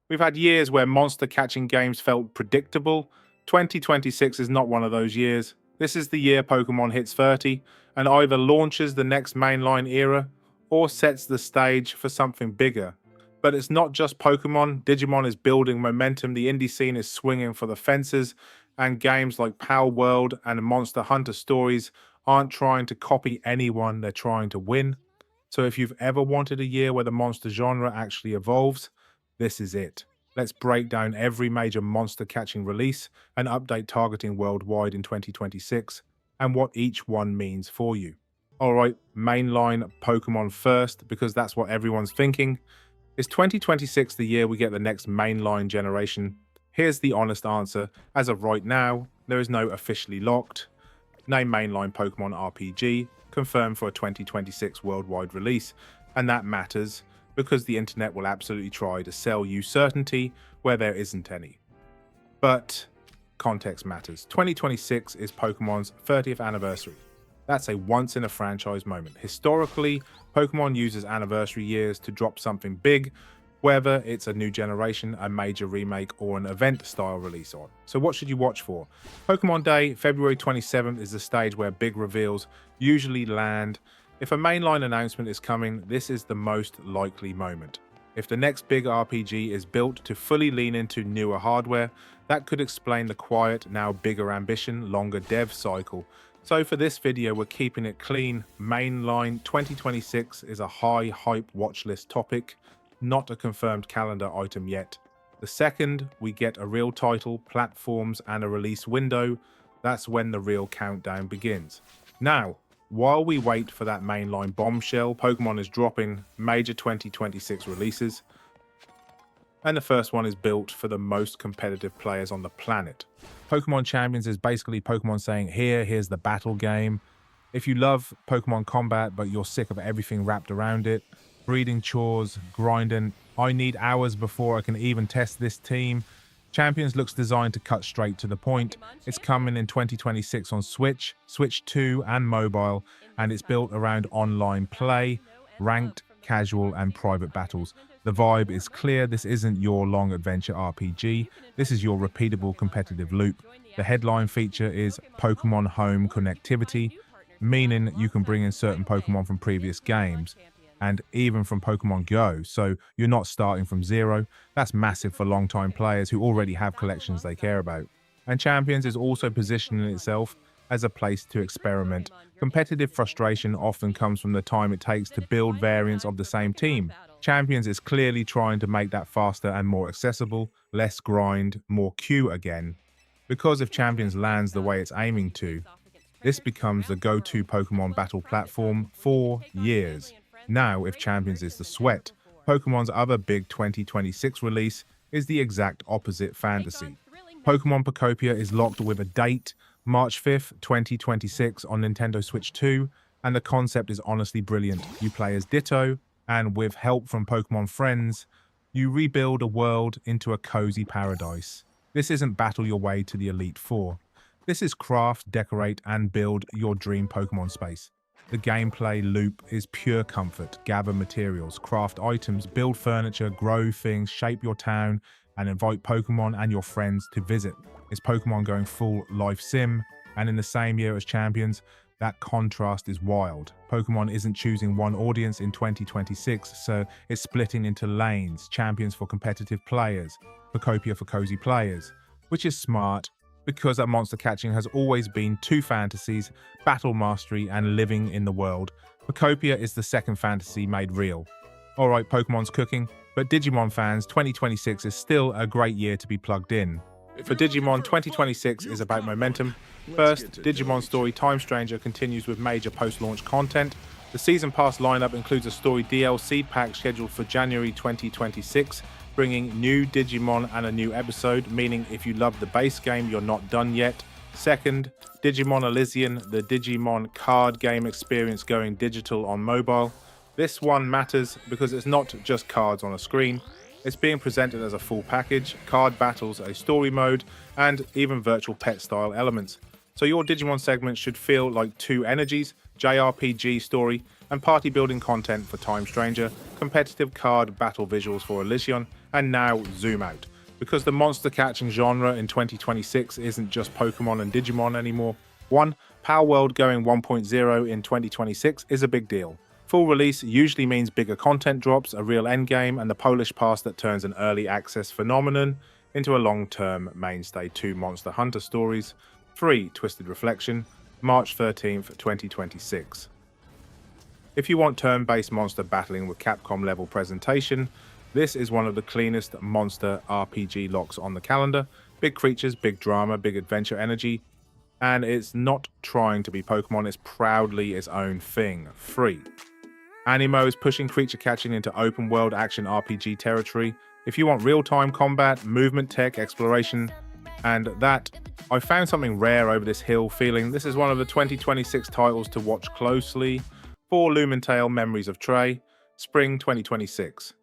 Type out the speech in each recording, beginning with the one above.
We've had years where monster catching games felt predictable. 2026 is not one of those years. This is the year Pokemon hits 30 and either launches the next mainline era or sets the stage for something bigger. But it's not just Pokemon. Digimon is building momentum, the indie scene is swinging for the fences, and games like Palworld and Monster Hunter Stories aren't trying to copy anyone, they're trying to win. So if you've ever wanted a year where the monster genre actually evolves, this is it. Let's break down every major monster catching release and update targeting worldwide in 2026 and what each one means for you. Alright, mainline Pokemon first, because that's what everyone's thinking. Is 2026 the year we get the next mainline generation? Here's the honest answer. As of right now, there is no officially locked. Name mainline Pokemon RPG, confirmed for a 2026 worldwide release, and that matters because the internet will absolutely try to sell you certainty where there isn't any. But context matters. 2026 is Pokemon's 30th anniversary. That's a once-in-a-franchise moment. Historically, Pokemon uses anniversary years to drop something big, whether it's a new generation, a major remake, or an event-style release on. So what should you watch for? Pokemon Day, February 27th, is the stage where big reveals usually land. If a mainline announcement is coming, this is the most likely moment. If the next big RPG is built to fully lean into newer hardware, that could explain the quiet, now bigger ambition, longer dev cycle. So for this video, we're keeping it clean. Mainline 2026 is a high hype watchlist topic, not a confirmed calendar item yet. The second we get a real title, platforms, and a release window, that's when the real countdown begins. Now, while we wait for that mainline bombshell, Pokemon is dropping major 2026 releases, and the first one is built for the most competitive players on the planet. Pokémon Champions is basically Pokemon saying, here's the battle game. If you love Pokemon combat, but you're sick of everything wrapped around it, breeding chores, grinding, I need hours before I can even test this team. Champions looks designed to cut straight to the point. It's coming in 2026 on Switch, Switch 2 and mobile, and it's built around online play, ranked, casual and private battles. The vibe is clear. This isn't your long adventure RPG. This is your repeatable competitive loop. The headline feature is Pokemon Home Connectivity, meaning you can bring in certain Pokemon from previous games and even from Pokemon Go, so you're not starting from zero. That's massive for long-time players who already have collections they care about. And Champions is also positioning itself as a place to experiment. Competitive frustration often comes from the time it takes to build variants of the same team. Champions is clearly trying to make that faster and more accessible, less grind, more queue again. Because if Champions lands the way it's aiming to, this becomes the go-to Pokemon battle platform for years. Now, if Champions is the sweat, Pokemon's other big 2026 release is the exact opposite fantasy. Pokémon Pokopia is locked with a date, March 5th, 2026 on Nintendo Switch 2, and the concept is honestly brilliant. You play as Ditto, and with help from Pokemon friends, you rebuild a world into a cozy paradise. This isn't battle your way to the Elite Four. This is craft, decorate, and build your dream Pokemon space. The gameplay loop is pure comfort. Gather materials, craft items, build furniture, grow things, shape your town, and invite Pokemon and your friends to visit. Is Pokemon going full life sim? And in the same year as Champions, that contrast is wild. Pokemon isn't choosing one audience in 2026, so it's splitting into lanes. Champions for competitive players, Pokopia for cozy players, which is smart, because that monster catching has always been two fantasies, battle mastery and living in the world. Pokopia is the second fantasy made real. Alright, Pokemon's cooking, but Digimon fans, 2026 is still a great year to be plugged in. For Digimon, 2026 is about momentum. First, Digimon Story Time Stranger continues with major post-launch content. The Season Pass lineup includes a story DLC pack scheduled for January 2026, bringing new Digimon and a new episode, meaning if you love the base game, you're not done yet. Second, Digimon Alysion, the Digimon Card Game experience going digital on mobile. This one matters because it's not just cards on a screen. It's being presented as a full package, card battles, a story mode, and even virtual pet style elements. So your Digimon segment should feel like two energies, JRPG story, and party building content for Time Stranger, competitive card battle visuals for Alysion, And now zoom out, because the monster catching genre in 2026 isn't just Pokemon and Digimon anymore. 1. Palworld going 1.0 in 2026 is a big deal. Full release usually means bigger content drops, a real endgame, and the Polish pass that turns an early access phenomenon into a long-term mainstay. 2. Monster Hunter stories. 3. Twisted Reflection, March 13th, 2026. If you want turn-based monster battling with Capcom level presentation, this is one of the cleanest monster RPG locks on the calendar. Big creatures, big drama, big adventure energy, and it's not trying to be Pokemon, it's proudly its own thing. 3. Aniimo is pushing creature catching into open world action RPG territory. If you want real-time combat, movement tech, exploration, and that, I found something rare over this hill, feeling this is one of the 2026 titles to watch closely. 4. LumenTale Memories of Trey, Spring 2026.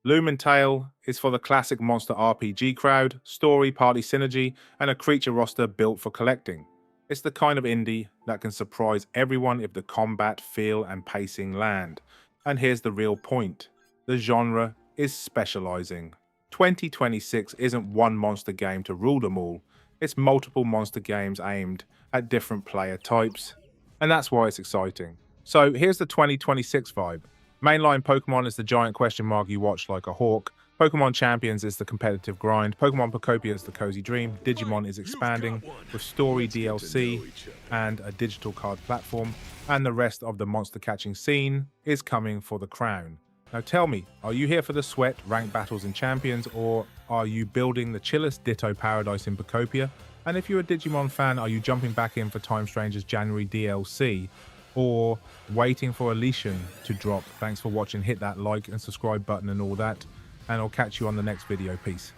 LumenTale is for the classic monster RPG crowd, story, party synergy, and a creature roster built for collecting. It's the kind of indie that can surprise everyone if the combat, feel, and pacing land. And here's the real point. The genre is specializing. 2026 isn't one monster game to rule them all. It's multiple monster games aimed at different player types. And that's why it's exciting. So here's the 2026 vibe. Mainline Pokemon is the giant question mark you watch like a hawk. Pokemon Champions is the competitive grind. Pokemon Pokopia is the cozy dream. Digimon is expanding with story DLC and a digital card platform. And the rest of the monster catching scene is coming for the crown. Now tell me, are you here for the sweat, ranked battles in Champions, or are you building the chillest Ditto paradise in Piccopia? And if you're a Digimon fan, are you jumping back in for Time Stranger's January DLC? Or waiting for Alysion to drop? Thanks for watching. Hit that like and subscribe button and all that. And I'll catch you on the next video. Peace.